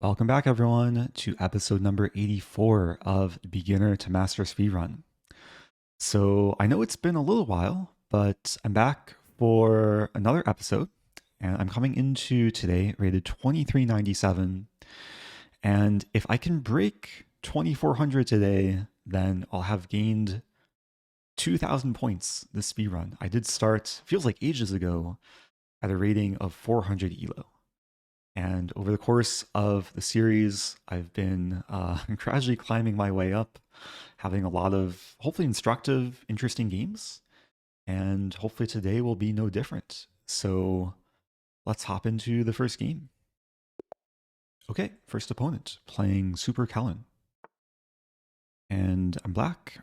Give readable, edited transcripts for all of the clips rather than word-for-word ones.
Welcome back, everyone, to episode number 84 of Beginner to Master Speedrun. So, I know it's been a little while, but I'm back for another episode, and I'm coming into today rated 2397. And if I can break 2400 today, then I'll have gained 2000 points this speedrun. I did start, feels like ages ago, at a rating of 400 elo. And over the course of the series, I've been gradually climbing my way up, having a lot of hopefully instructive, interesting games. And hopefully today will be no different. So let's hop into the first game. Okay, first opponent, playing Super Kellen. And I'm black.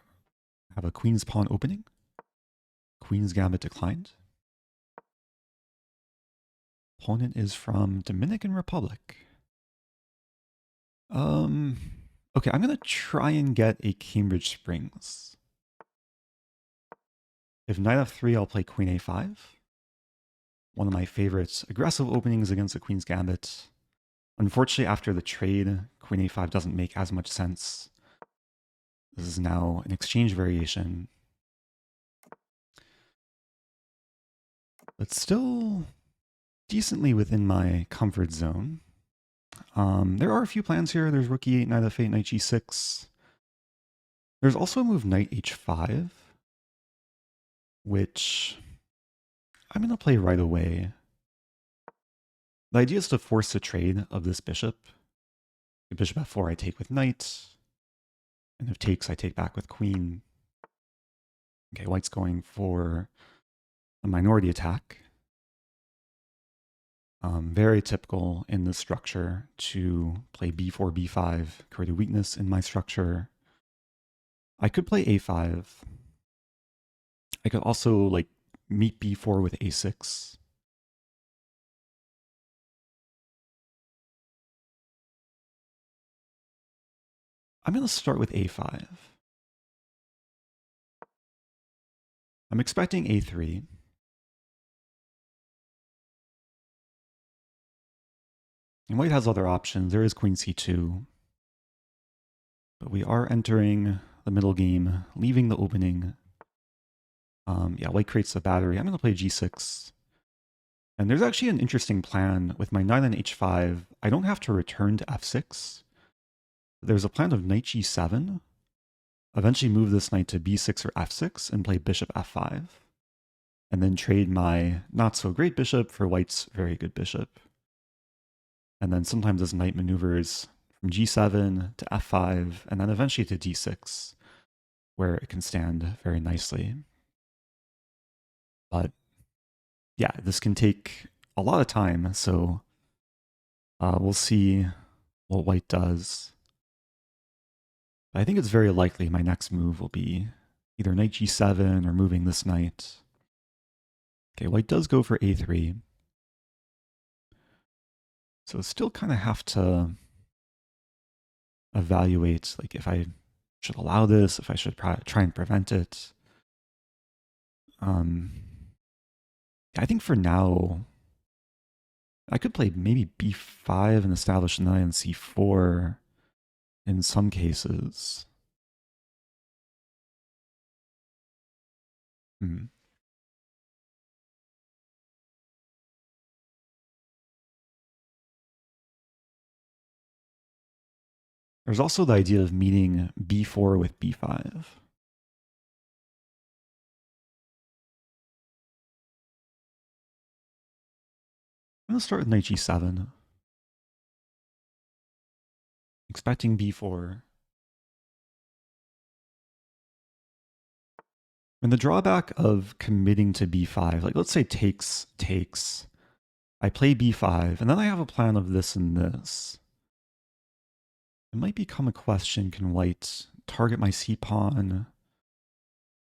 I have a Queen's Pawn opening. Queen's Gambit declined. Opponent is from Dominican Republic. Okay, I'm gonna try and get a Cambridge Springs. If knight f3, I'll play queen a5. One of my favorite aggressive openings against the Queen's Gambit. Unfortunately, after the trade, queen a5 doesn't make as much sense. This is now an exchange variation. But still decently within my comfort zone. There are a few plans here. There's rook e8, knight f8, knight g6. There's also a move knight h5, which I'm going to play right away. The idea is to force the trade of this bishop. If bishop f4, I take with knight. And if takes, I take back with queen. Okay, white's going for a minority attack. Very typical in this structure to play b4, b5, create a weakness in my structure. I could play a5. I could also like meet b4 with a6. I'm going to start with a5. I'm expecting a3. And white has other options. There is queen c2. But we are entering the middle game, leaving the opening. Yeah, white creates a battery. I'm going to play g6. And there's actually an interesting plan with my knight on h5. I don't have to return to f6. There's a plan of knight g7. Eventually move this knight to b6 or f6 and play bishop f5. And then trade my not so great bishop for white's very good bishop. And then sometimes this knight maneuvers from g7 to f5 and then eventually to d6, where it can stand very nicely. But yeah, this can take a lot of time, so we'll see what white does. I think it's very likely my next move will be either knight g7 or moving this knight. Okay, white does go for a3. So still kind of have to evaluate like if I should allow this, if I should try and prevent it. I think for now, I could play maybe b5 and establish knight on c4 in some cases. There's also the idea of meeting b4 with b5. I'm going to start with knight g7. Expecting b4. And the drawback of committing to b5, like let's say takes, I play b5, and then I have a plan of this and this. It might become a question, can white target my c-pawn?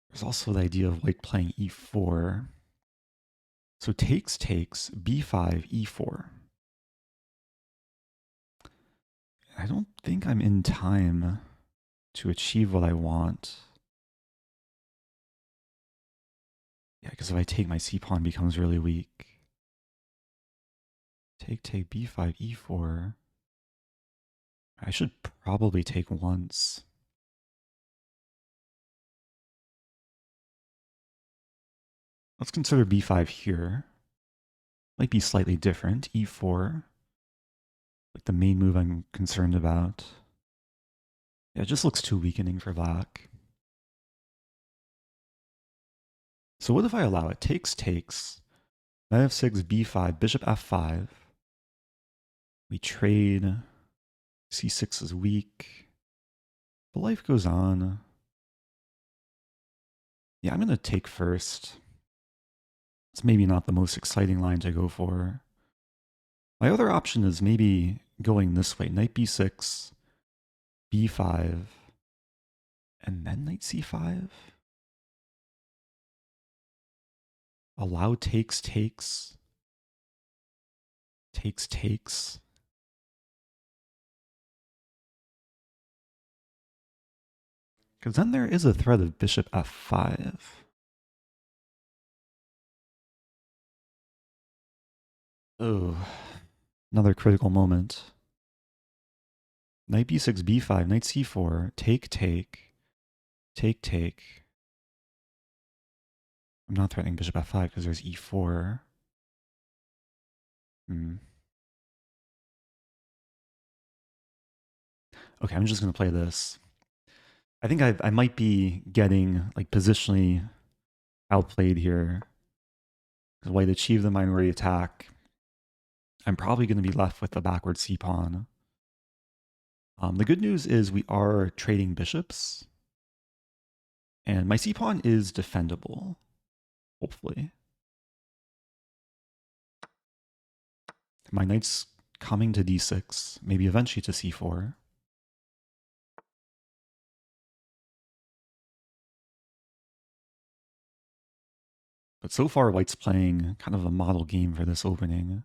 There's also the idea of white playing e4. So takes, b5, e4. I don't think I'm in time to achieve what I want. Yeah, because if I take, my c-pawn becomes really weak. Take, b5, e4. I should probably take once. Let's consider b5 here. Might be slightly different. e4, like the main move I'm concerned about. Yeah, it just looks too weakening for black. So what if I allow it? Takes, knight f6, b5, bishop f5. We trade. c6 is weak. But life goes on. Yeah, I'm going to take first. It's maybe not the most exciting line to go for. My other option is maybe going this way. Knight b6, b5, and then knight c5. Allow takes. Takes. Because then there is a threat of bishop f5. Oh, another critical moment. Knight b6, b5, knight c4, take. I'm not threatening bishop f5 because there's e4. Okay, I'm just going to play this. I think I might be getting like positionally outplayed here. Because white achieved the minority attack. I'm probably going to be left with the backward c-pawn. The good news is we are trading bishops. And my c-pawn is defendable, hopefully. My knight's coming to d6, maybe eventually to c4. But so far, white's playing kind of a model game for this opening.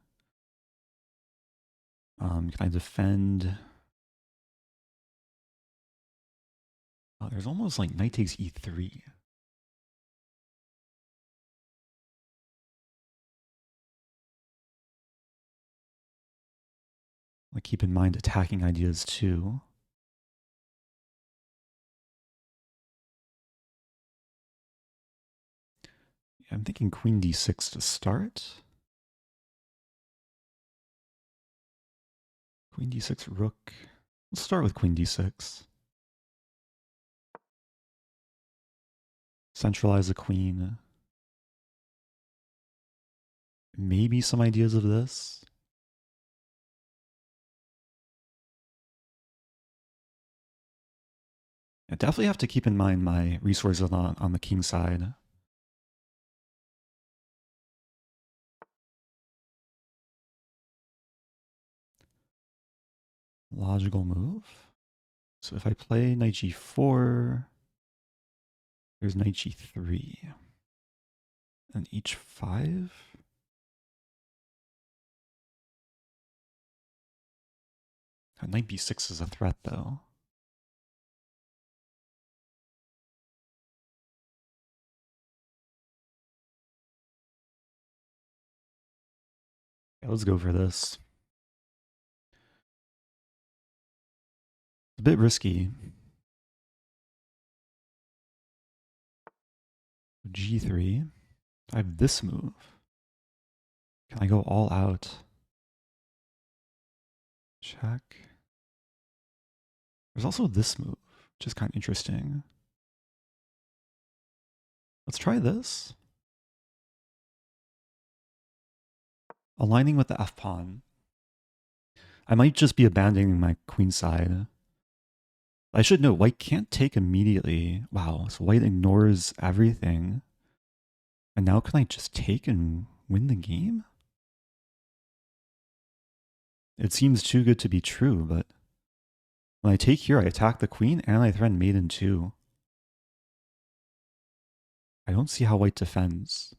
Can I defend? Oh, there's almost like knight takes e3. Like keep in mind attacking ideas too. Yeah, I'm thinking queen d6 to start. Queen d6, rook. Let's start with queen d6. Centralize the queen. Maybe some ideas of this. I definitely have to keep in mind my resources on the king side. Logical move. So if I play knight g4, there's knight g3. And h5. Knight b6 is a threat though. Yeah, let's go for this. It's a bit risky. g3. I have this move. Can I go all out? Check. There's also this move, which is kind of interesting. Let's try this. Aligning with the f-pawn. I might just be abandoning my queen side. I should note, white can't take immediately. Wow, so white ignores everything. And now can I just take and win the game? It seems too good to be true, but when I take here, I attack the queen and I threaten mate in two. I don't see how white defends.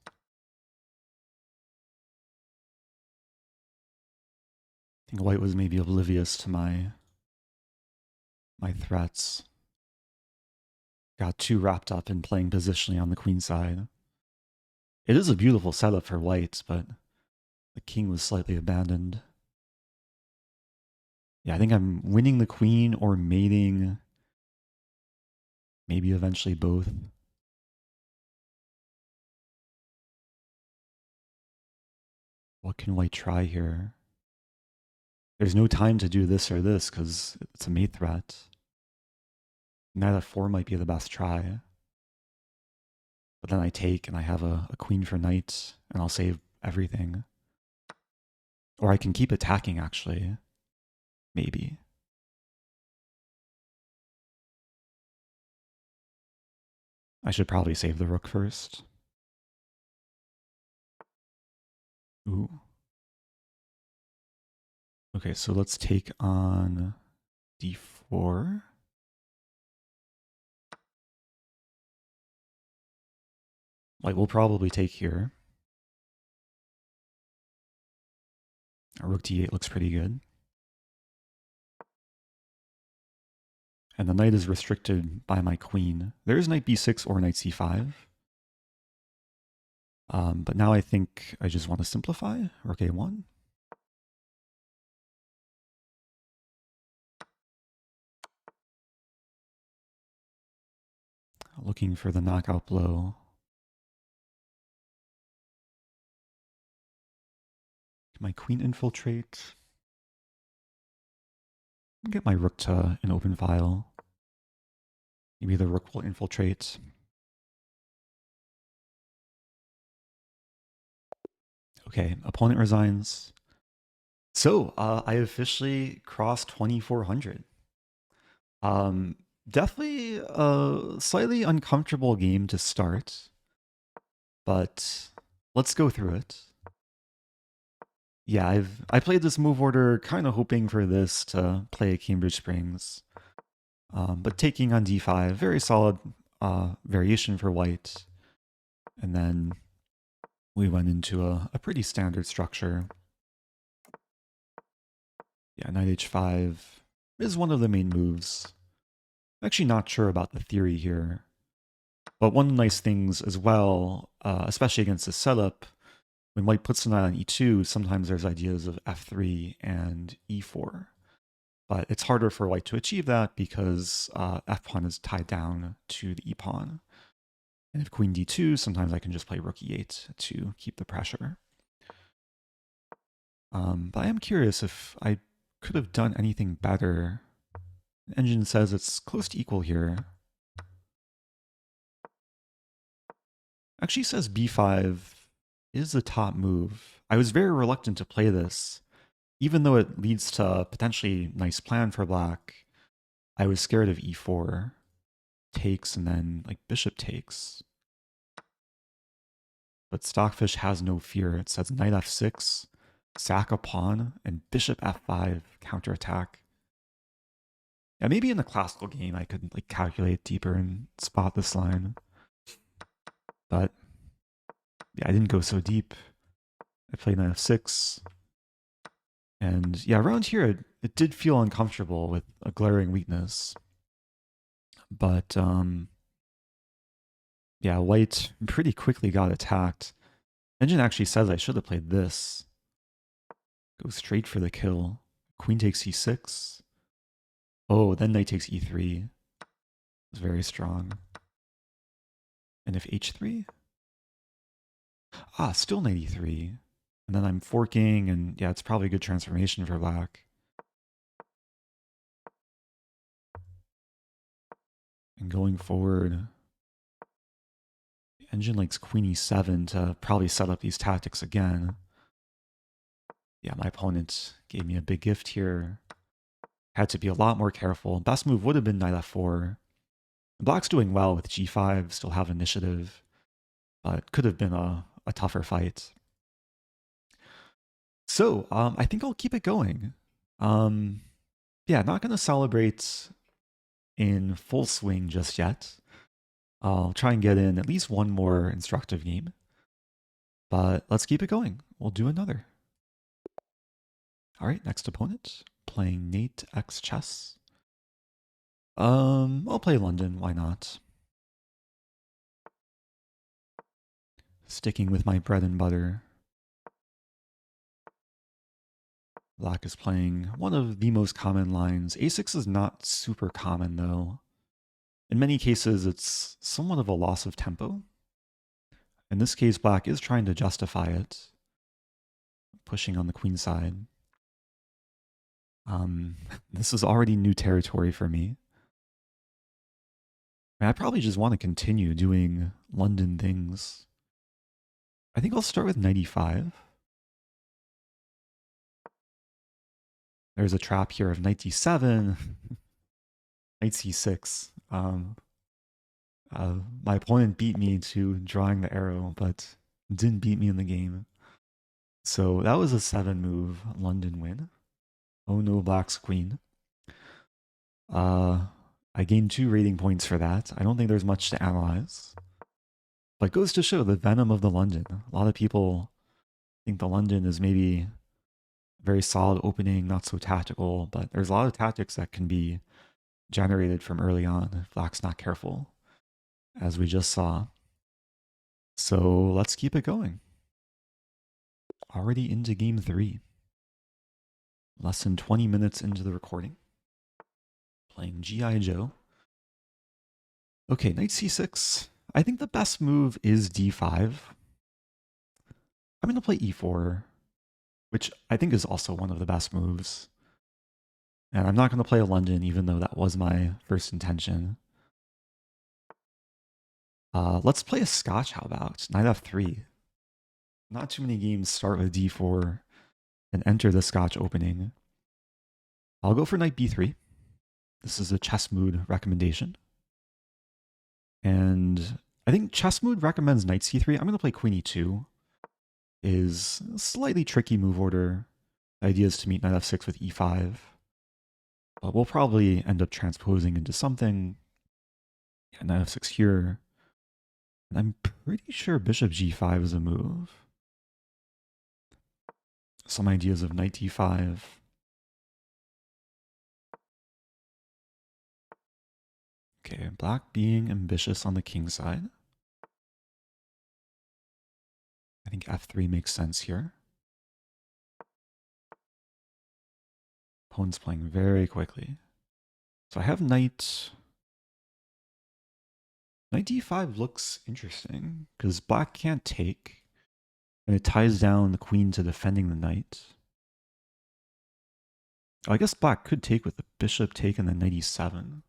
I think white was maybe oblivious to my threats. Got too wrapped up in playing positionally on the queen side. It is a beautiful setup for white, but the king was slightly abandoned. Yeah, I think I'm winning the queen or mating. Maybe eventually both. What can white try here? There's no time to do this or this because it's a mate threat. Knight f4 might be the best try. But then I take and I have a queen for knight and I'll save everything. Or I can keep attacking actually. Maybe. I should probably save the rook first. Ooh. Okay, so let's take on d4. Like, we'll probably take here. Rook d8 looks pretty good. And the knight is restricted by my queen. There is knight b6 or knight c5. But now I think I just want to simplify. Rook a1. Looking for the knockout blow. Can my queen infiltrate? Get my rook to an open file. Maybe the rook will infiltrate. Okay, opponent resigns. So I officially crossed 2400. Um, Definitely a slightly uncomfortable game to start, but let's go through it. Yeah, I played this move order kind of hoping for this to play at Cambridge Springs, but taking on d5, very solid variation for white, and then we went into a pretty standard structure. Yeah, knight h5 is one of the main moves. I'm actually not sure about the theory here. But one of the nice things as well, especially against this setup, when white puts the knight on e2, sometimes there's ideas of f3 and e4. But it's harder for white to achieve that because f-pawn is tied down to the e-pawn. And if queen d2, sometimes I can just play rook e8 to keep the pressure. But I am curious if I could have done anything better. The engine says it's close to equal here. Actually says b5 is the top move. I was very reluctant to play this. Even though it leads to a potentially nice plan for black, I was scared of e4. Takes and then like bishop takes. But Stockfish has no fear. It says knight f6, sack a pawn, and bishop f5 counterattack. Yeah, maybe in the classical game I could like calculate deeper and spot this line. But yeah, I didn't go so deep. I played knight f6. And yeah, around here it did feel uncomfortable with a glaring weakness. But yeah, white pretty quickly got attacked. Engine actually says I should have played this. Go straight for the kill. Queen takes e6. Oh, then knight takes e3. It's very strong. And if h3? Ah, still knight e3. And then I'm forking, and yeah, it's probably a good transformation for black. And going forward, engine likes queen e7 to probably set up these tactics again. Yeah, my opponent gave me a big gift here. Had to be a lot more careful. Best move would have been knight f4. Black's doing well with g5, still have initiative, but could have been a tougher fight. So I think I'll keep it going. Yeah, not going to celebrate in full swing just yet. I'll try and get in at least one more instructive game. But let's keep it going. We'll do another. All right, next opponent. Playing Nate X Chess. I'll play London, why not? Sticking with my bread and butter. Black is playing one of the most common lines. A6 is not super common though. In many cases, it's somewhat of a loss of tempo. In this case, Black is trying to justify it, pushing on the queen side. This is already new territory for me. I probably just want to continue doing London things. I think I'll start with 95. There's a trap here of knight d7, knight c6. My opponent beat me to drawing the arrow, but didn't beat me in the game. So that was a 7 move London win. Oh no, Black's queen. I gained 2 rating points for that. I don't think there's much to analyze. But goes to show the venom of the London. A lot of people think the London is maybe very solid opening, not so tactical, but there's a lot of tactics that can be generated from early on if Black's not careful, as we just saw. So let's keep it going. Already into game 3. Less than 20 minutes into the recording. Playing G.I. Joe. Okay, knight c6. I think the best move is d5. I'm going to play e4, which I think is also one of the best moves. And I'm not going to play a London, even though that was my first intention. Let's play a Scotch, how about? Knight f3. Not too many games start with d4 and enter the Scotch opening. I'll go for knight b3. This is a chess mood recommendation. And I think chess mood recommends knight c3. I'm going to play queen e2. Is a slightly tricky move order. The idea is to meet knight f6 with e5. But we'll probably end up transposing into something. Yeah, knight f6 here. And I'm pretty sure bishop g5 is a move. Some ideas of knight d5. Okay, Black being ambitious on the king side. I think f3 makes sense here. Opponent's playing very quickly. So I have knight. Knight d5 looks interesting because Black can't take, and it ties down the queen to defending the knight. Oh, I guess Black could take with the bishop take and then knight e7.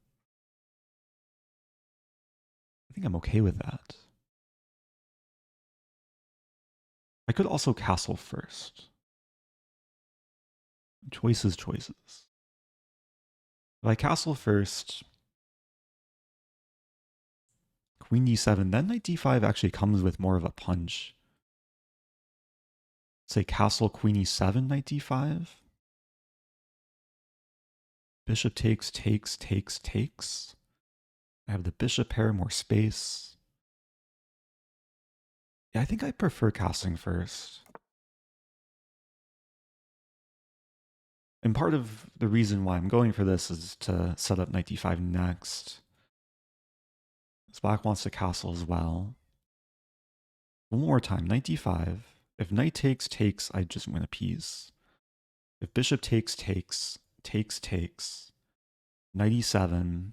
I think I'm okay with that. I could also castle first. Choices, choices. If I castle first, queen d7, then knight d5 actually comes with more of a punch. Say castle, queen e7, knight d5. Bishop takes, takes, takes, takes. I have the bishop pair, more space. Yeah, I think I prefer castling first. And part of the reason why I'm going for this is to set up knight d5 next. This Black wants to castle as well. One more time, knight d5. If knight takes, takes, I just win a piece. If bishop takes, takes, takes, takes, knight e7,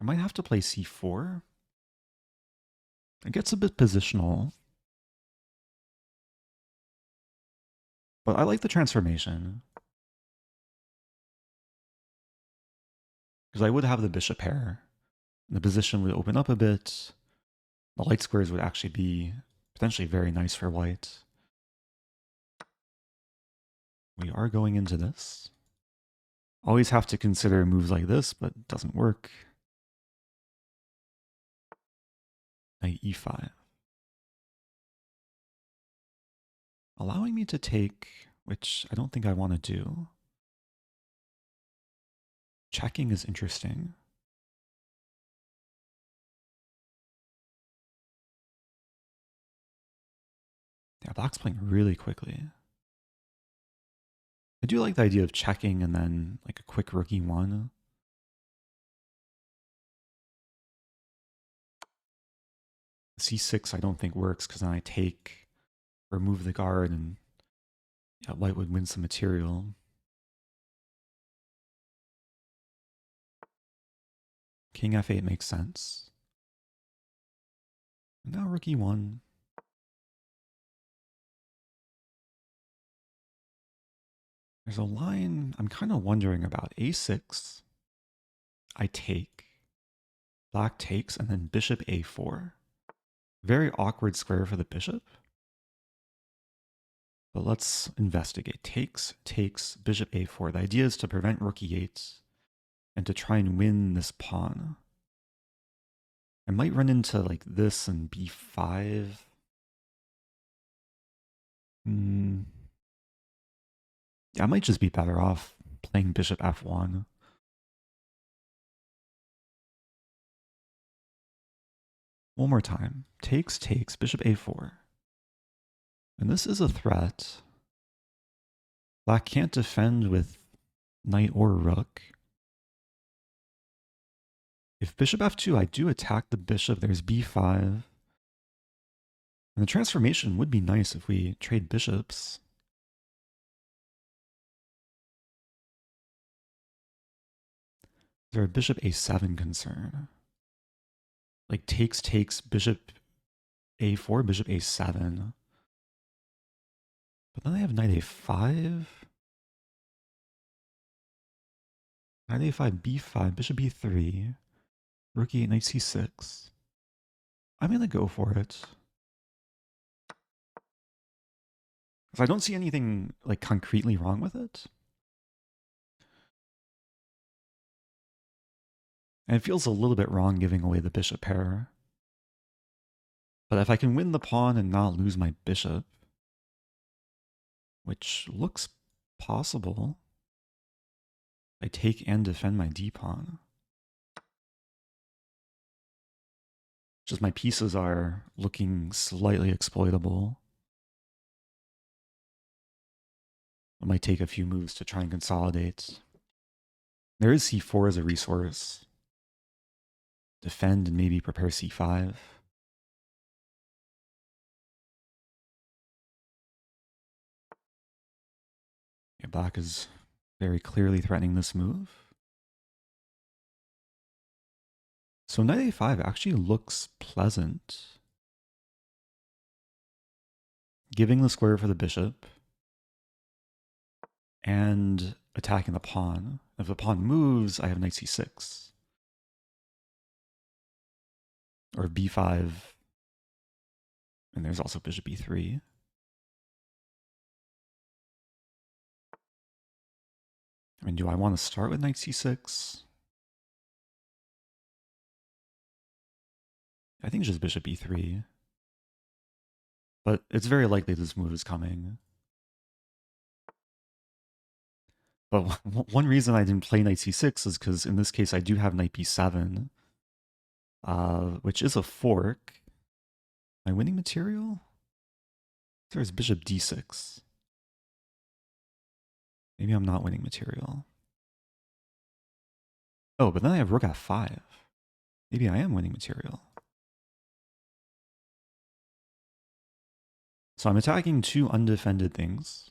I might have to play c4. It gets a bit positional. But I like the transformation. Because I would have the bishop pair. The position would open up a bit. The light squares would actually be potentially very nice for white. We are going into this. Always have to consider moves like this, but it doesn't work. Knight e5. Allowing me to take, which I don't think I want to do. Checking is interesting. Yeah, Black's playing really quickly. I do like the idea of checking and then like a quick rookie one. C6 I don't think works because then I take, remove the guard, and Yeah, white would win some material. King f8 makes sense. And now rook e1. There's a line I'm kind of wondering about. a6. I take. Black takes, and then bishop a4. Very awkward square for the bishop. But let's investigate. Takes, takes, bishop a4. The idea is to prevent rook e8 and to try and win this pawn. I might run into like this and b5. Yeah, I might just be better off playing bishop f1. One more time. Takes, takes, bishop a4. And this is a threat. Black can't defend with knight or rook. If bishop f2, I do attack the bishop. There's b5. And the transformation would be nice if we trade bishops. Is there a bishop a7 concern? Like takes, takes, bishop a4, bishop a7. But then they have knight a5. Knight a5, b5, bishop b3, rook e8, knight c6. I'm going to go for it. Because I don't see anything like concretely wrong with it. And it feels a little bit wrong giving away the bishop pair. But if I can win the pawn and not lose my bishop, which looks possible, I take and defend my d-pawn. Just my pieces are looking slightly exploitable. I might take a few moves to try and consolidate. There is c4 as a resource. Defend and maybe prepare c5. Yeah, black is very clearly threatening this move. So knight a5 actually looks pleasant. Giving the square for the bishop and attacking the pawn. If the pawn moves, I have knight c6. Or b5. And there's also bishop b3. I mean, do I want to start with knight c6? I think it's just bishop e3. But it's very likely this move is coming. But one reason I didn't play knight c6 is because in this case I do have knight b7, which is a fork. Am I winning material? There's bishop d6. Maybe I'm not winning material. Oh, but then I have rook f5. Maybe I am winning material. So I'm attacking two undefended things.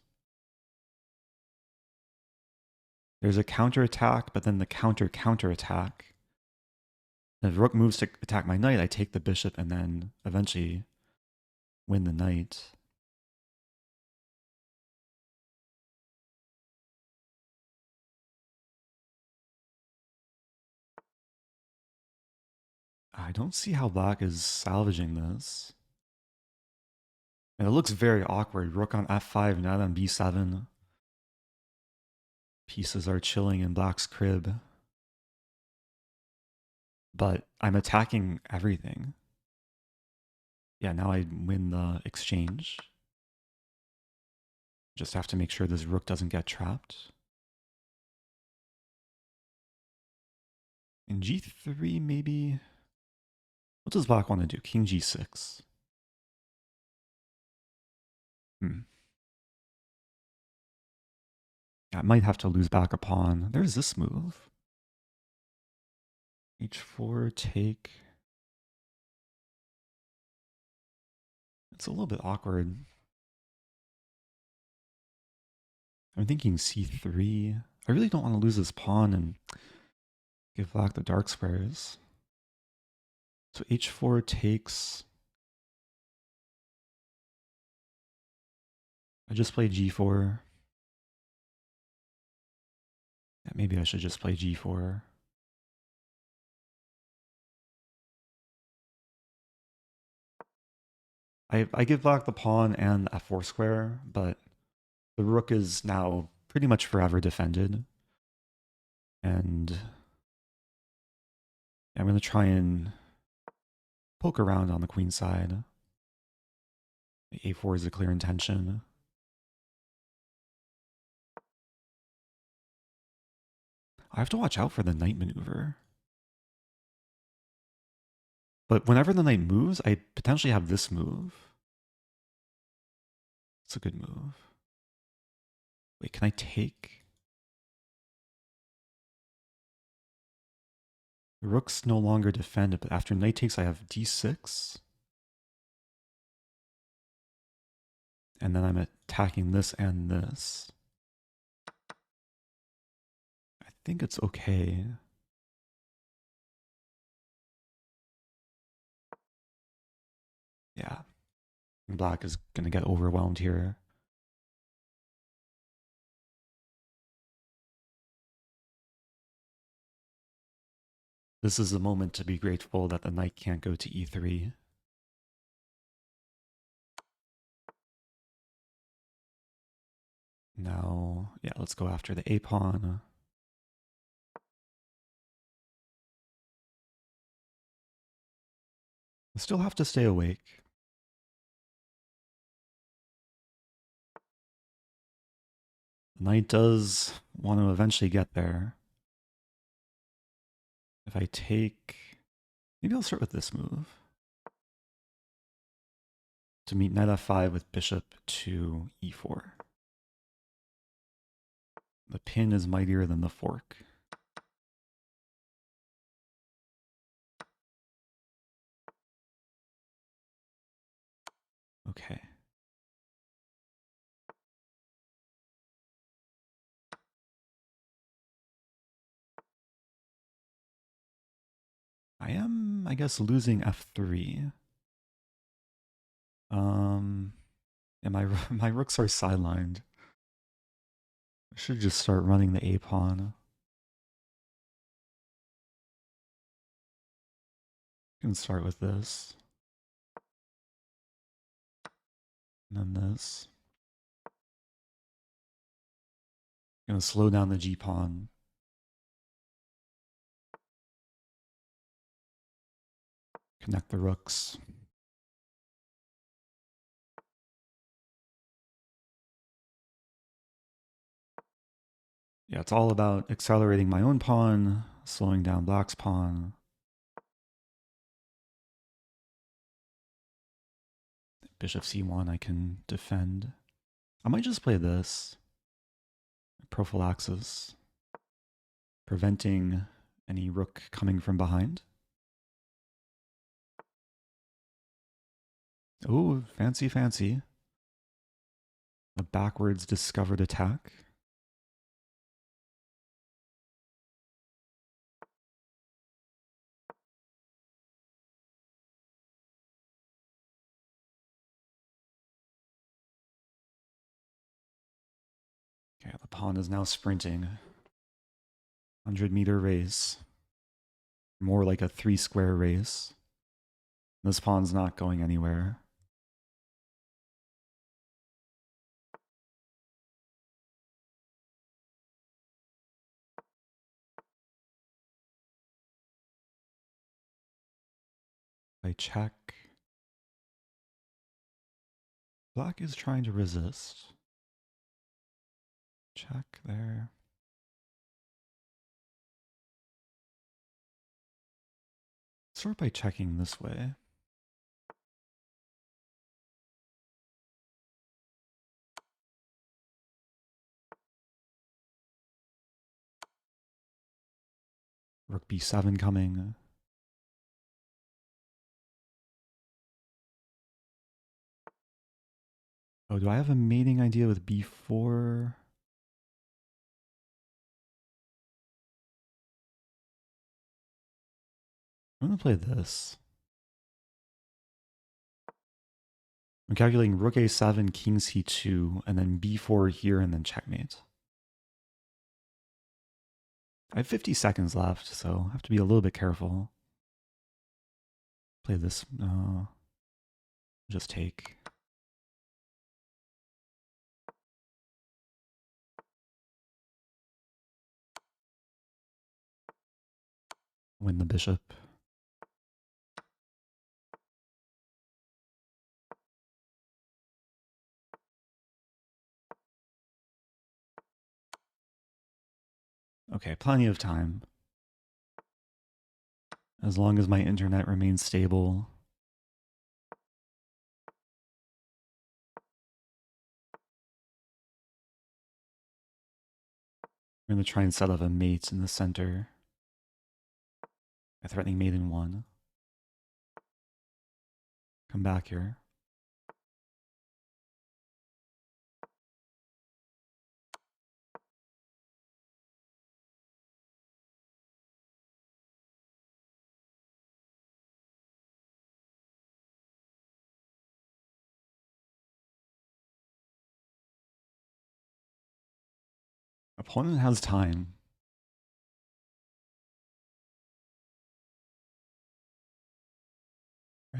There's a counterattack, but then the counterattack. If rook moves to attack my knight, I take the bishop and then eventually win the knight. I don't see how black is salvaging this. And it looks very awkward. Rook on f5, knight on b7. Pieces are chilling in black's crib. But I'm attacking everything. Yeah, now I win the exchange. Just have to make sure this rook doesn't get trapped. In g3, maybe. What does black want to do? King g6. I might have to lose back a pawn. There's this move. h4, take. It's a little bit awkward. I'm thinking c3. I really don't want to lose this pawn and give black the dark squares. So h4 takes. I just play g4. Yeah, maybe I should just play g4. I give black the pawn and f4 square, but the rook is now pretty much forever defended. And I'm going to try and poke around on the queen side. A4 is a clear intention. I have to watch out for the knight maneuver. But whenever the knight moves, I potentially have this move. It's a good move. Wait, can I take? The rook's no longer defended, but after knight takes, I have d6. And then I'm attacking this and this. I think it's okay. Yeah. Black is going to get overwhelmed here. This is the moment to be grateful that the knight can't go to e3. Now, yeah, let's go after the a pawn. I still have to stay awake. The knight does want to eventually get there. If I take, maybe I'll start with this move. To meet knight f5 with bishop to e4. The pin is mightier than the fork. Okay. I am, I guess, losing f3. And my rooks are sidelined. I should just start running the a pawn. I can start with this. And then this. I'm gonna slow down the g pawn. Connect the rooks. Yeah, it's all about accelerating my own pawn, slowing down black's pawn. Bishop c1 I can defend. I might just play this. Prophylaxis. Preventing any rook coming from behind. Oh, fancy, fancy. A backwards discovered attack. Okay, the pawn is now sprinting. 100-meter race. More like a 3-square race. This pawn's not going anywhere. I check. Black is trying to resist. Check there. Start by checking this way. Rook b7 coming. Oh, do I have a mating idea with b4? I'm going to play this. I'm calculating rook a7, king c2, and then b4 here, and then checkmate. I have 50 seconds left, so I have to be a little bit careful. Play this. Just take. Win the bishop. Okay, plenty of time. As long as my internet remains stable. I'm going to try and set up a mate in the center. A threatening mate in 1. Come back here. Opponent has time.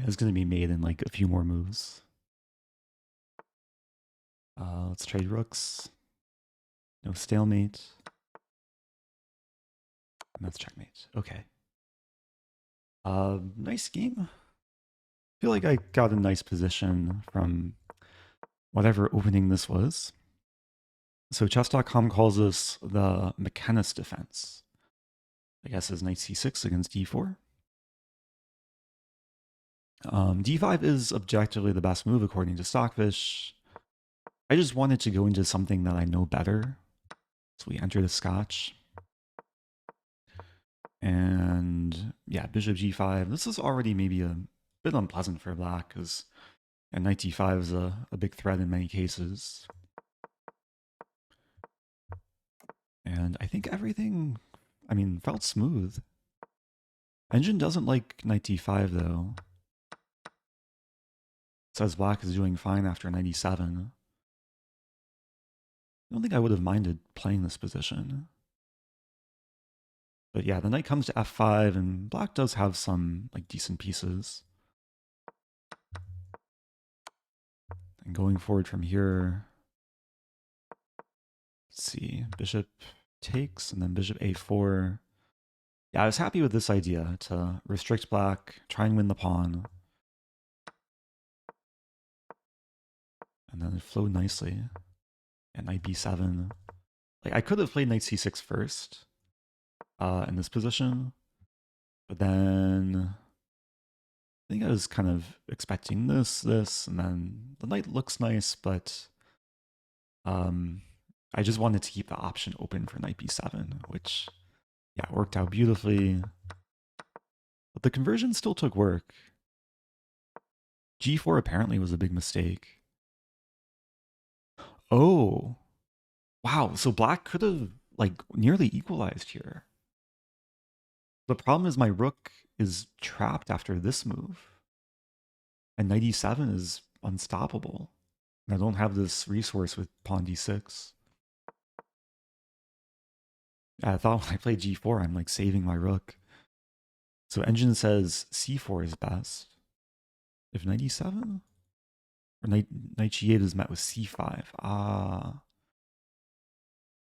It's going to be made in like a few more moves. Let's trade rooks. No stalemate. And that's checkmate. Okay. Nice game. I feel like I got a nice position from whatever opening this was. So chess.com calls this the Mechanis defense. I guess is knight c6 against d4. D5 is objectively the best move according to Stockfish. I just wanted to go into something that I know better. So we enter the Scotch. And yeah, bishop g5. This is already maybe a bit unpleasant for black because knight d5 is a big threat in many cases. And I think everything, felt smooth. Engine doesn't like knight d5 though. Says black is doing fine after 97. I don't think I would have minded playing this position. But yeah, the knight comes to f5, and black does have some like decent pieces. And going forward from here, let's see, bishop takes, and then bishop a4. Yeah, I was happy with this idea to restrict black, try and win the pawn. And then it flowed nicely. And knight b7. Like I could have played knight c6 first in this position, but then I think I was kind of expecting this, and then the knight looks nice, but I just wanted to keep the option open for knight b7, which yeah, worked out beautifully. But the conversion still took work. g4 apparently was a big mistake. Oh, wow. So black could have like nearly equalized here. The problem is my rook is trapped after this move. And knight e7 is unstoppable. And I don't have this resource with pawn d6. I thought when I played g4, I'm like saving my rook. So engine says c4 is best. If knight e7? Or knight g8 is met with c5. Ah.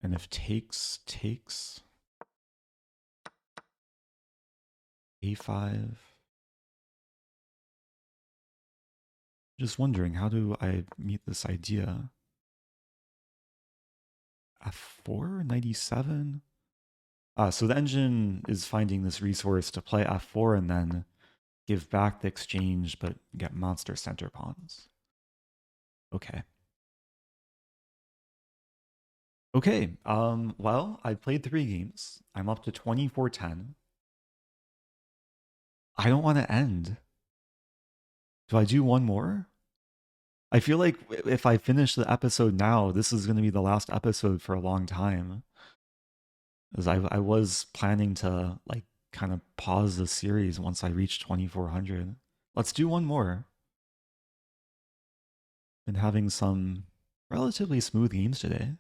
And if takes, a5. Just wondering, how do I meet this idea? f4, knight e7? So the engine is finding this resource to play f4 and then give back the exchange, but get monster center pawns. Okay. Okay, well, I played 3 games. I'm up to 24-10. I don't want to end. Do I do one more? I feel like if I finish the episode now, this is going to be the last episode for a long time. As I was planning to like kind of pause the series once I reach 2400. Let's do one more. Been having some relatively smooth games today.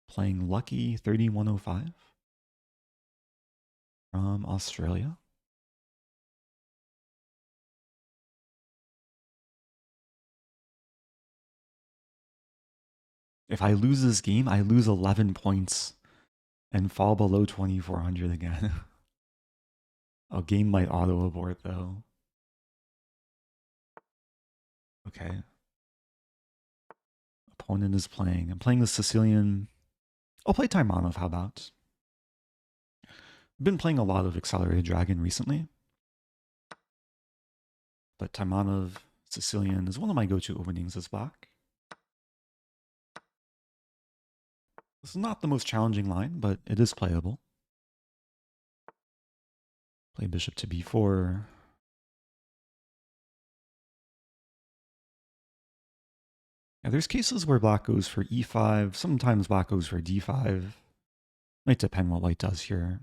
Playing Lucky 3105 from Australia. If I lose this game, I lose 11 points and fall below 2400 again. A game might auto abort though. Okay. Opponent is playing. I'm playing the Sicilian. I'll play Taimanov, how about? I've been playing a lot of Accelerated Dragon recently. But Taimanov Sicilian is one of my go-to openings as black. This is not the most challenging line, but it is playable. Play bishop to b4. Yeah, there's cases where black goes for e5. Sometimes black goes for d5. Might depend what white does here.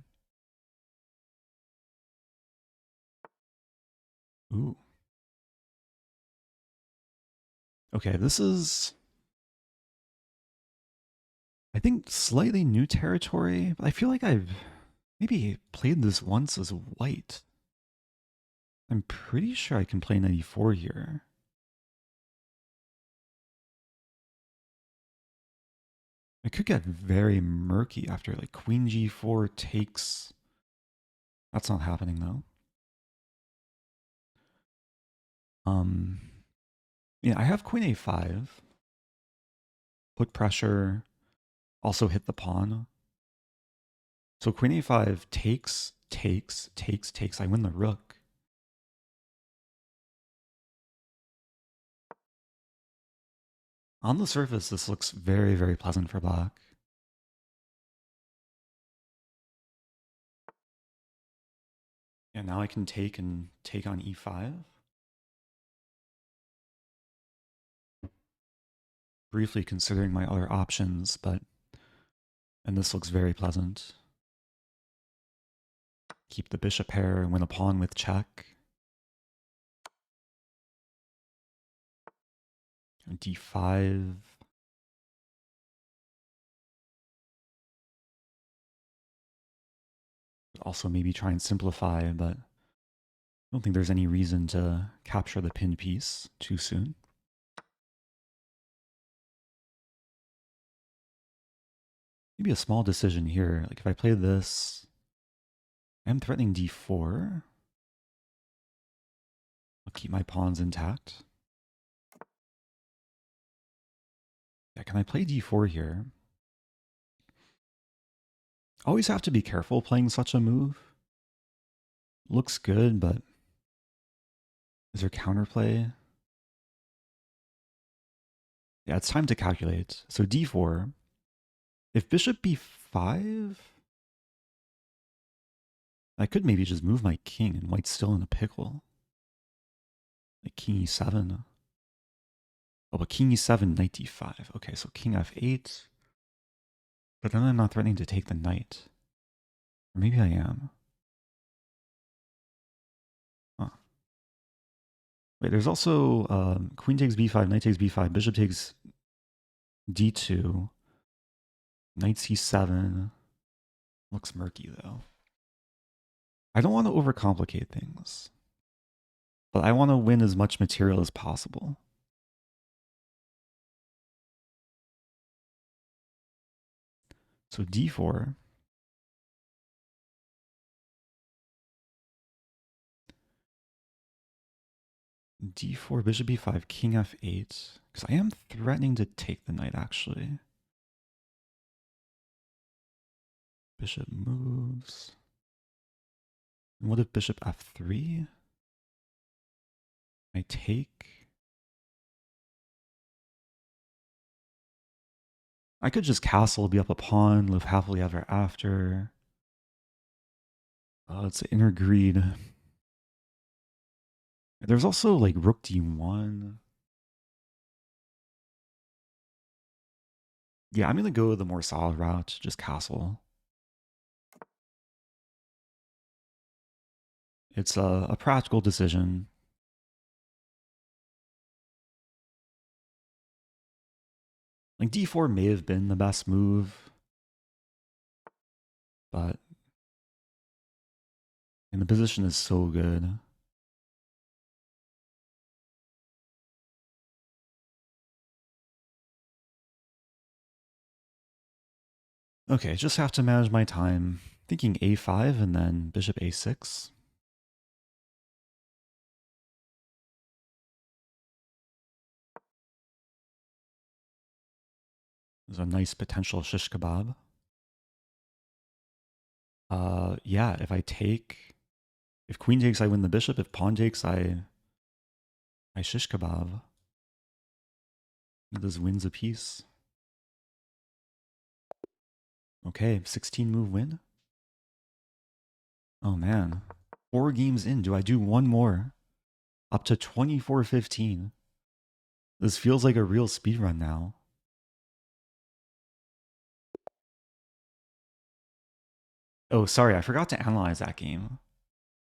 Ooh. Okay, this is, I think, slightly new territory, but I feel like I've maybe played this once as white. I'm pretty sure I can play knight e4 here. It could get very murky after like queen g4 takes. That's not happening though. Yeah, I have queen a5. Put pressure. Also hit the pawn. So queen a5 takes, takes, takes, takes. I win the rook. On the surface, this looks very, very pleasant for black. And now I can take and take on e5. Briefly considering my other options, and this looks very pleasant. Keep the bishop pair and win a pawn with check. d5. Also maybe try and simplify, but I don't think there's any reason to capture the pinned piece too soon. Maybe a small decision here. Like if I play this, I'm threatening d4. I'll keep my pawns intact. Yeah, can I play d4 here? Always have to be careful playing such a move. Looks good, but is there counterplay? Yeah, it's time to calculate. So d4. If bishop b5, I could maybe just move my king and white's still in a pickle. Like king e7. Oh, but king e7, knight d5. Okay, so king f8. But then I'm not threatening to take the knight. Or maybe I am. Huh. Wait, there's also queen takes b5, knight takes b5, bishop takes d2, knight c7. Looks murky though. I don't want to overcomplicate things, but I want to win as much material as possible. So d4. d4, bishop b5, king f8. Because I am threatening to take the knight, actually. Bishop moves. And what if bishop f3? I take. I could just castle, be up a pawn, live happily ever after. It's inner greed. There's also like rook d1. Yeah, I'm going to go the more solid route, just castle. It's a practical decision. Like d4 may have been the best move, but and the position is so good. Okay, just have to manage my time. Thinking a5 and then bishop a6. There's a nice potential shish kebab. Yeah, if queen takes, I win the bishop. If pawn takes, I shish kebab. This wins a piece. Okay, 16 move win. Oh man, 4 games in. Do I do one more? Up to 24-15. This feels like a real speedrun now. Oh, sorry, I forgot to analyze that game.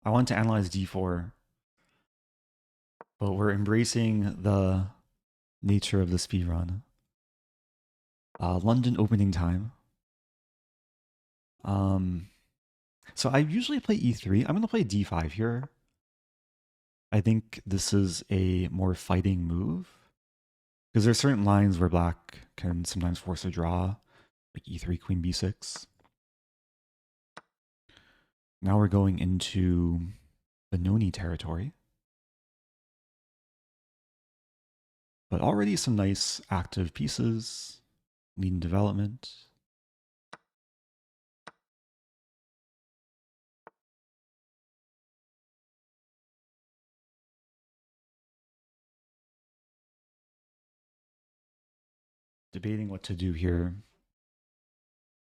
I wanted to analyze d4, but we're embracing the nature of the speedrun. London opening time. So I usually play e3. I'm going to play d5 here. I think this is a more fighting move because there's certain lines where black can sometimes force a draw, like e3, queen b6. Now we're going into Benoni territory. But already some nice active pieces, leading development. Debating what to do here.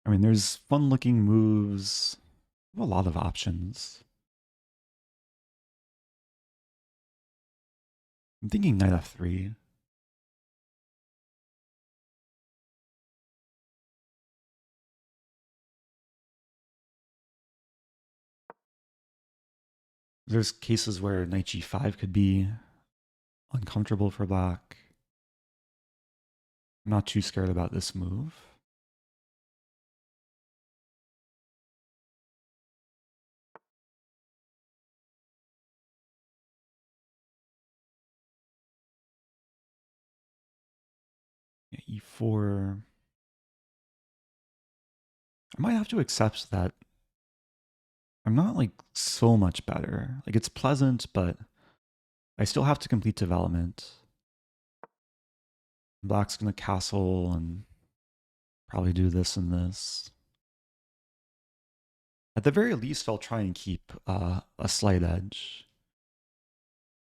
I mean, there's fun looking moves, a lot of options. I'm thinking knight f3. There's cases where knight g5 could be uncomfortable for black. I'm not too scared about this move. Yeah, e4. I might have to accept that I'm not like so much better. Like it's pleasant, but I still have to complete development. Black's gonna castle and probably do this and this. At the very least, I'll try and keep a slight edge.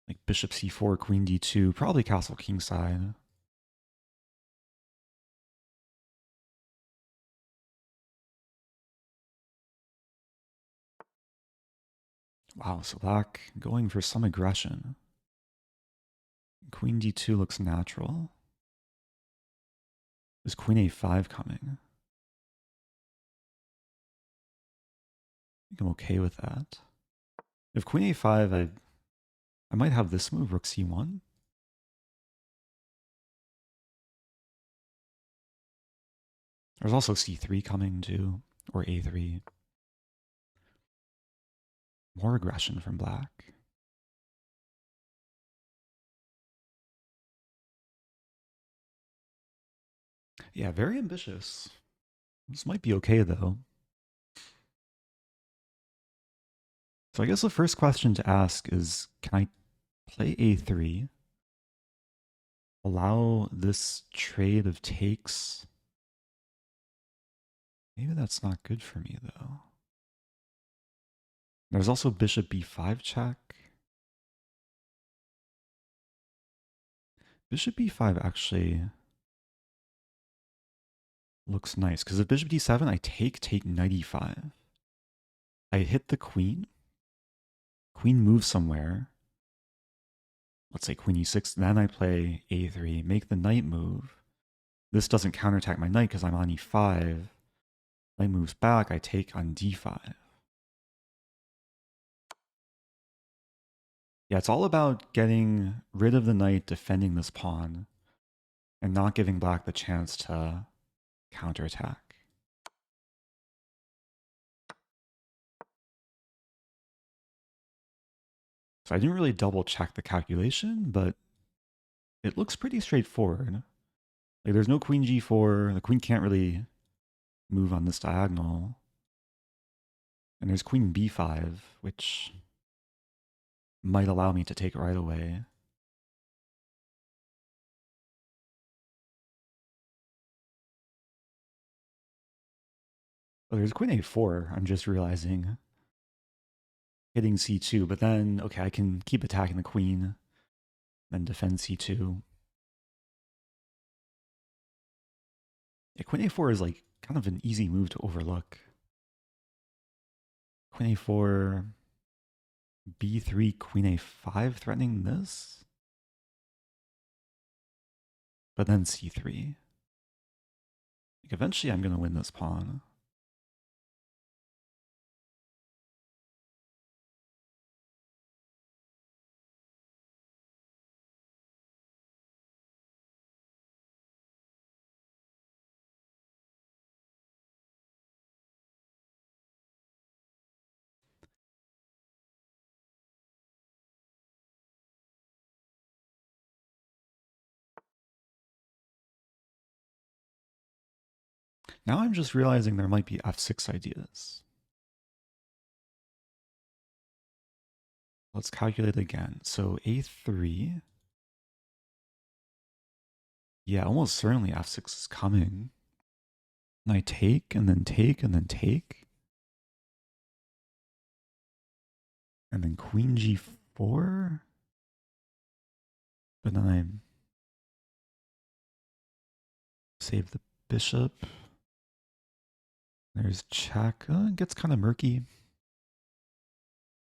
Like bishop c4, queen d2, probably castle kingside. Wow, so black going for some aggression. Queen d2 looks natural. Is queen a5 coming? I think I'm okay with that. If queen a5, I might have this move, rook c1. There's also c3 coming too, or a3. More aggression from black. Yeah, very ambitious. This might be okay though. So I guess the first question to ask is, can I play a3, allow this trade of takes? Maybe that's not good for me though. There's also bishop b5 check. Bishop b5 actually looks nice because if bishop d7, I take knight e5. I hit the queen. Queen moves somewhere. Let's say queen e6. Then I play a3, make the knight move. This doesn't counterattack my knight because I'm on e5. Knight moves back. I take on d5. Yeah, it's all about getting rid of the knight, defending this pawn, and not giving black the chance to counterattack. So I didn't really double check the calculation, but it looks pretty straightforward. Like there's no queen g4, the queen can't really move on this diagonal. And there's queen b5, which might allow me to take it right away. Oh, there's queen a4, I'm just realizing. Hitting c2, but then, okay, I can keep attacking the queen, then defend c2. Yeah, queen a4 is like kind of an easy move to overlook. Queen a4, b3, queen a5 threatening this? But then c3. Like eventually I'm going to win this pawn. Now I'm just realizing there might be f6 ideas. Let's calculate again. So a3. Yeah, almost certainly f6 is coming. And I take, and then take, and then take. And then queen g4. But then I save the bishop. There's check. It gets kind of murky. I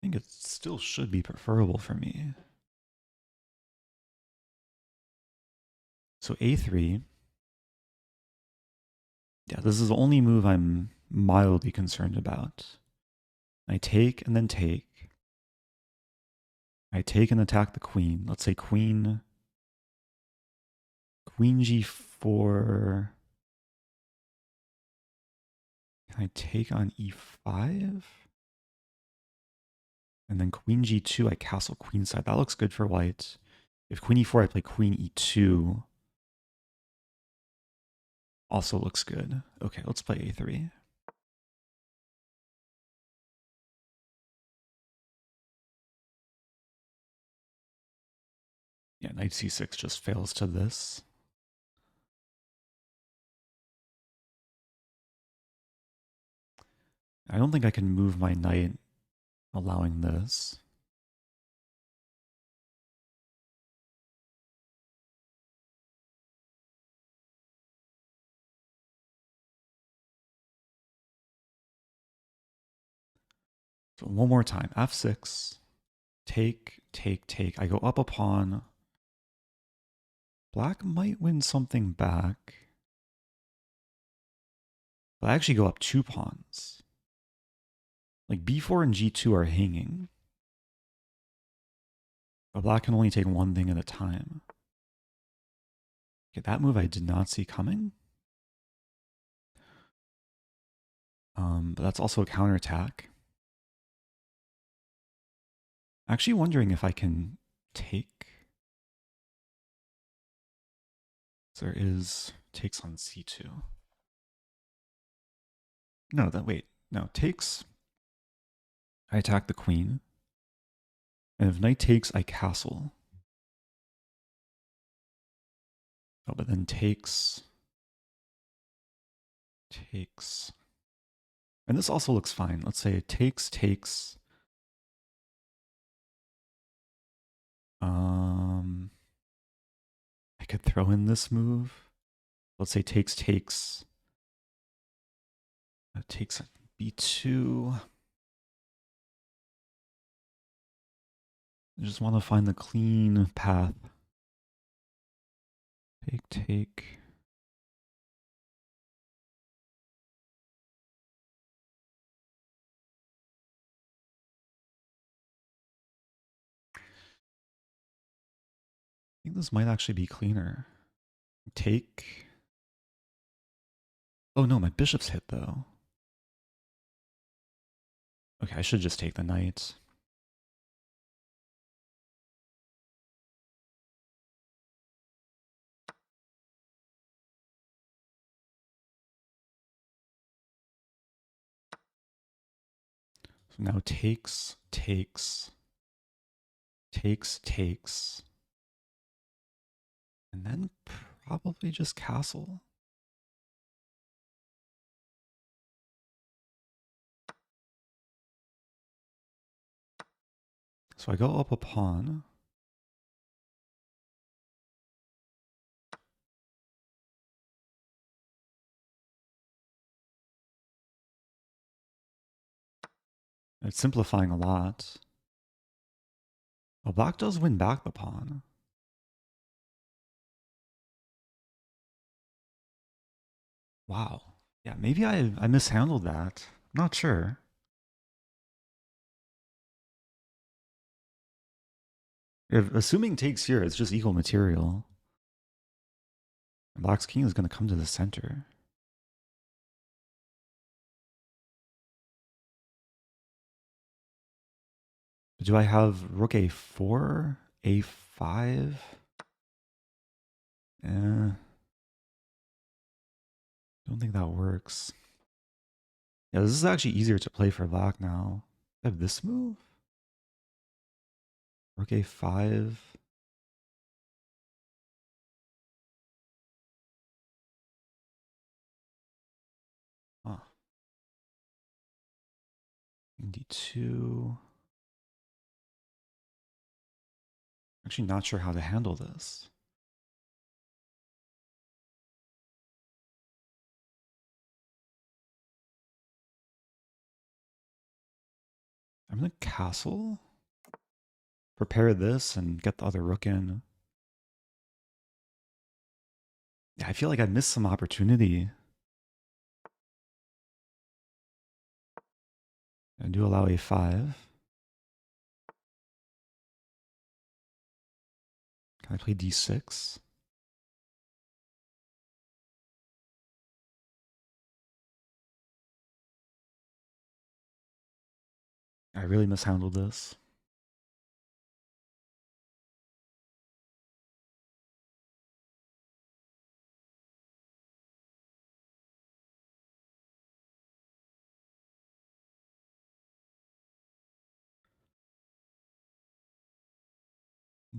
think it still should be preferable for me. So a3. Yeah, this is the only move I'm mildly concerned about. I take and then take. I take and attack the queen. Let's say queen g4. Can I take on e5? And then queen g2, I castle queenside. That looks good for white. If queen e4, I play queen e2. Also looks good. Okay, let's play a3. Yeah, knight c6 just fails to this. I don't think I can move my knight allowing this. So one more time, f6, take, take, take. I go up a pawn. Black might win something back. But I actually go up 2 pawns. Like b4 and g2 are hanging. But black can only take one thing at a time. Okay, that move I did not see coming. But that's also a counterattack. Actually wondering if I can take. So there is takes on c2. No, wait. No, takes. I attack the queen. And if knight takes, I castle. Oh, but then takes. Takes. And this also looks fine. Let's say it takes, takes. I could throw in this move. Let's say takes, takes. Takes b2. I just want to find the clean path. Take, take. think this might actually be cleaner. Take. Oh no, my bishop's hit though. Okay, I should just take the knight. So now takes, takes, takes, takes. And then probably just castle. So I go up a pawn. It's simplifying a lot. Well, black does win back the pawn. Wow. Yeah, maybe I mishandled that. I'm not sure. If assuming takes here, it's just equal material. And black's king is going to come to the center. Do I have rook a4, a5? Don't think that works. Yeah, this is actually easier to play for black now. I have this move? Rook a5. Huh. d2. Actually not sure how to handle this. I'm going to castle. Prepare this and get the other rook in. Yeah, I feel like I missed some opportunity. I do allow a5. Can I play d6? I really mishandled this.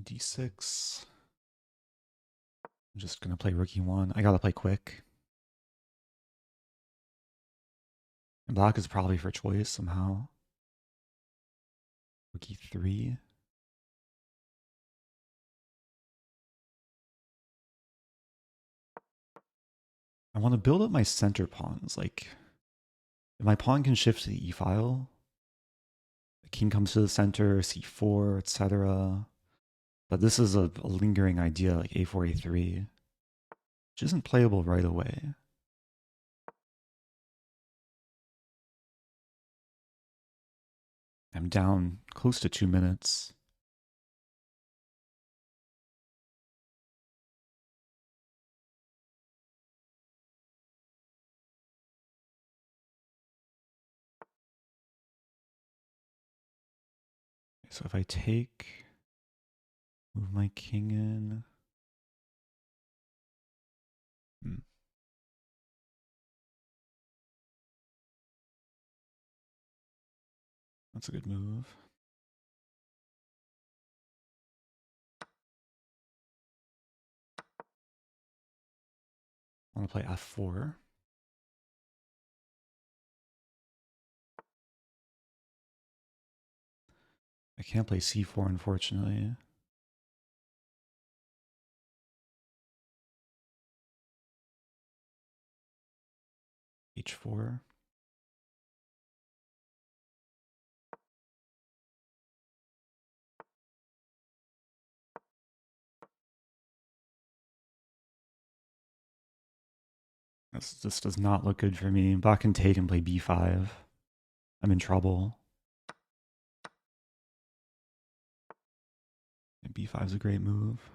d6. I'm just going to play rook e1. I got to play quick. And black is probably for choice somehow. Rook e3. I want to build up my center pawns. Like, if my pawn can shift to the e file, the king comes to the center, c4, etc. But this is a lingering idea, like a4, a3, which isn't playable right away. I'm down close to 2 minutes. So if I take, move my king in. That's a good move. I want to play f4. I can't play c4, unfortunately. h4. This does not look good for me. Black can take and play b5. I'm in trouble. And b5 is a great move.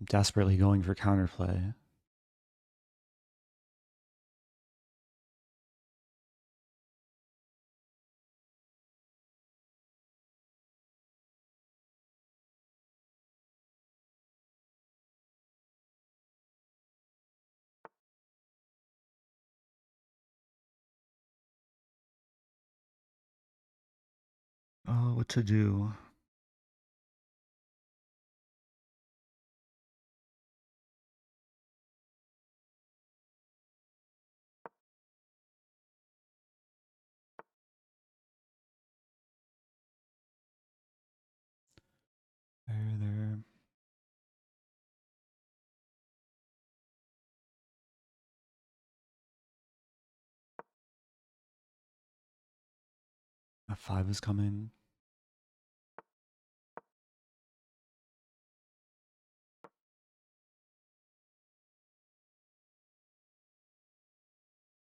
desperately going for counterplay. Oh, what to do? There. F5 is coming.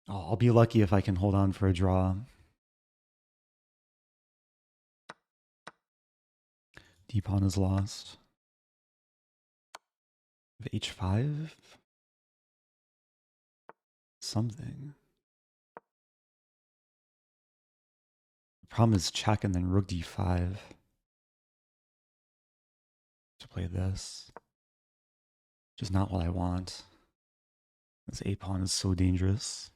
Oh, I'll be lucky if I can hold on for a draw. D pawn is lost. H5? Something. The problem is check and then rook d5. To play this. Just not what I want. This A pawn is so dangerous.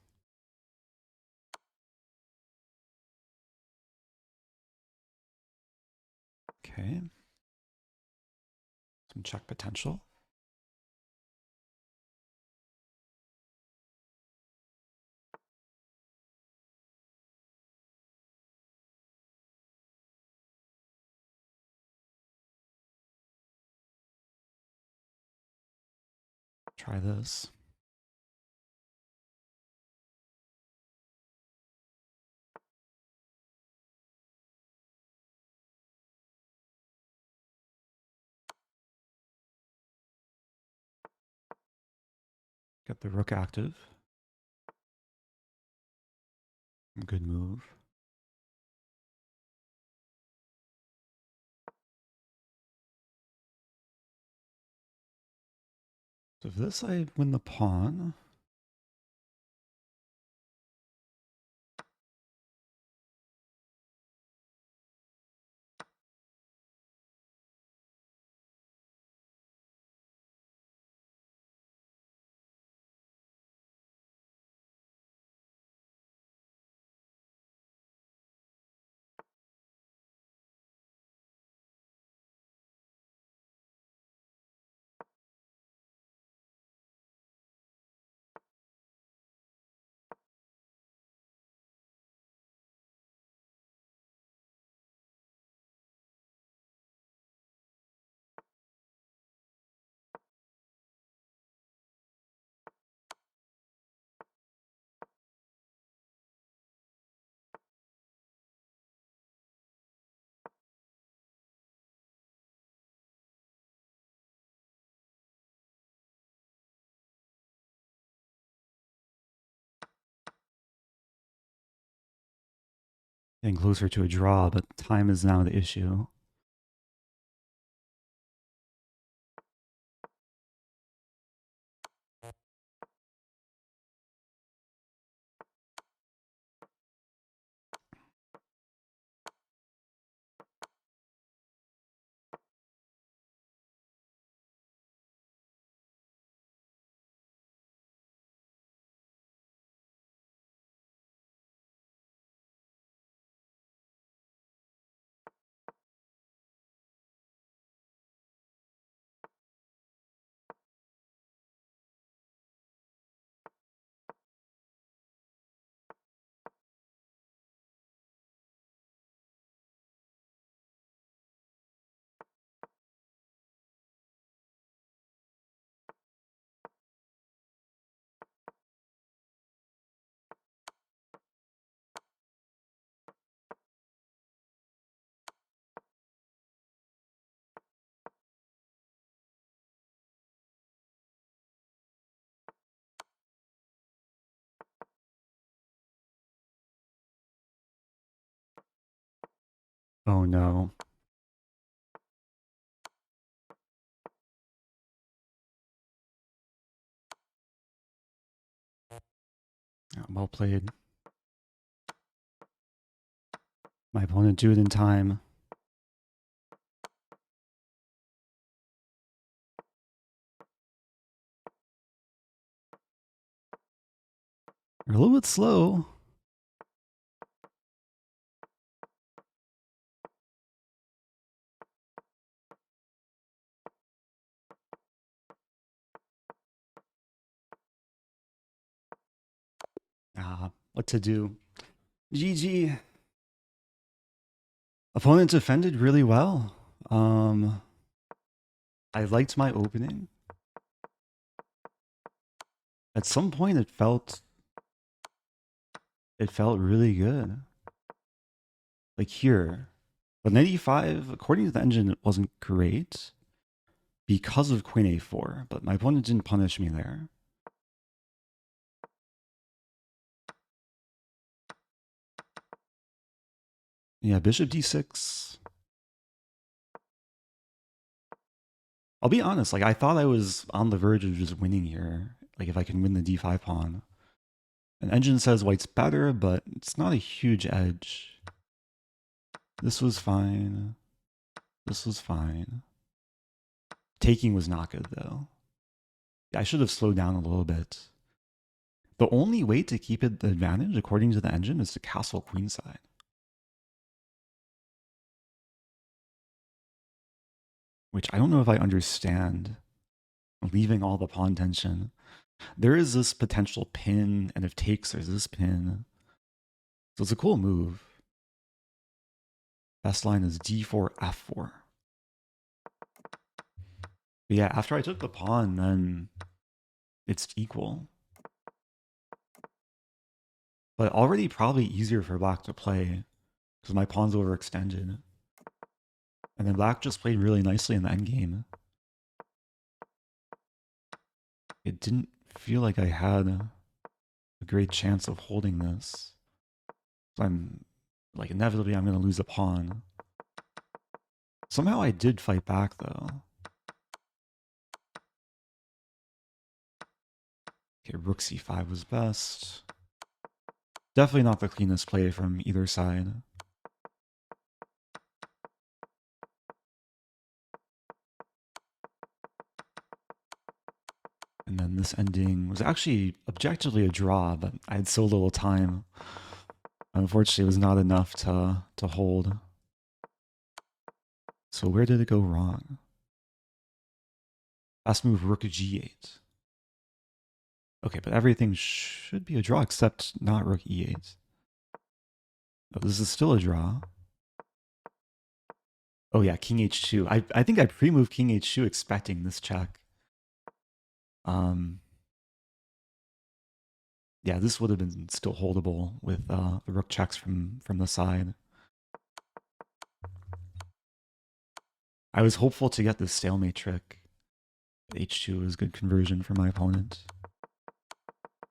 Okay. Some check potential. Try this. Get the rook active. Good move. So if this, I win the pawn. Getting closer to a draw, but time is now the issue. Oh no. Well played. My opponent drew it in time. You're a little bit slow. What to do? GG. Opponent defended really well. I liked my opening. At some point it felt really good. Like here. But knight e5, according to the engine, it wasn't great because of queen a4, but my opponent didn't punish me there. Yeah, bishop d6. I'll be honest, like I thought I was on the verge of just winning here. Like if I can win the d5 pawn. An engine says white's better, but it's not a huge edge. This was fine. This was fine. Taking was not good though. I should have slowed down a little bit. The only way to keep it the advantage, according to the engine, is to castle queenside. Which I don't know if I understand. Leaving all the pawn tension. There is this potential pin, and if takes, there's this pin. So it's a cool move. Best line is d4, f4. But yeah, after I took the pawn, then it's equal. But already probably easier for black to play because my pawn's overextended. And then black just played really nicely in the endgame. It didn't feel like I had a great chance of holding this. So I'm like, inevitably I'm going to lose a pawn. Somehow I did fight back though. Okay, rook c5 was best. Definitely not the cleanest play from either side. And then this ending was actually objectively a draw, but I had so little time. Unfortunately, it was not enough to hold. So where did it go wrong? Last move, rook g8. Okay, but everything should be a draw except not rook e8. Oh, this is still a draw. Oh yeah, king h2. I think I pre-moved king h2 expecting this check. Yeah, this would have been still holdable with the rook checks from the side. I was hopeful to get this stalemate trick. But h2 was good conversion for my opponent.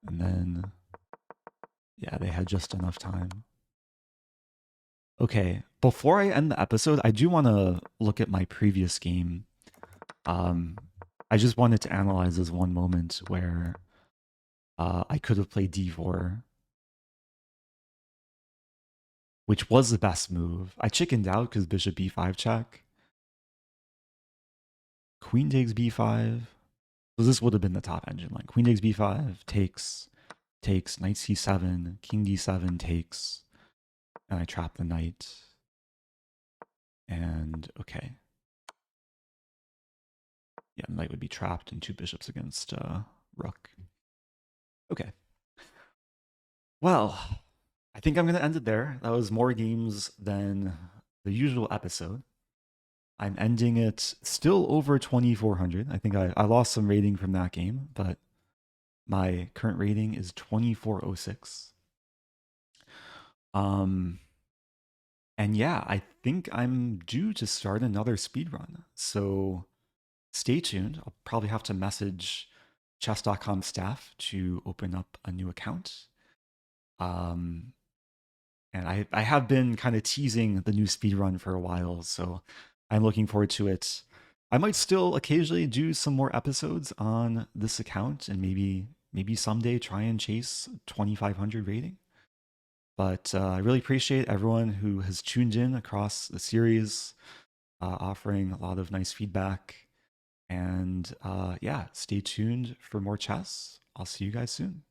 And then, yeah, they had just enough time. Okay, before I end the episode, I do want to look at my previous game. I just wanted to analyze this one moment where I could have played d4, which was the best move. I chickened out because bishop b5 check. Queen takes b5. So this would have been the top engine line. Queen takes b5, takes, knight c7, king d7 takes, and I trap the knight. And okay. Yeah, knight would be trapped and two bishops against rook. Okay. Well, I think I'm going to end it there. That was more games than the usual episode. I'm ending it still over 2,400. I think I lost some rating from that game, but my current rating is 2,406. And yeah, I think I'm due to start another speedrun. So stay tuned. I'll probably have to message chess.com staff to open up a new account. And I have been kind of teasing the new speedrun for a while, so I'm looking forward to it. I might still occasionally do some more episodes on this account and maybe maybe someday try and chase 2500 rating. But I really appreciate everyone who has tuned in across the series, offering a lot of nice feedback. And yeah, stay tuned for more chess. I'll see you guys soon.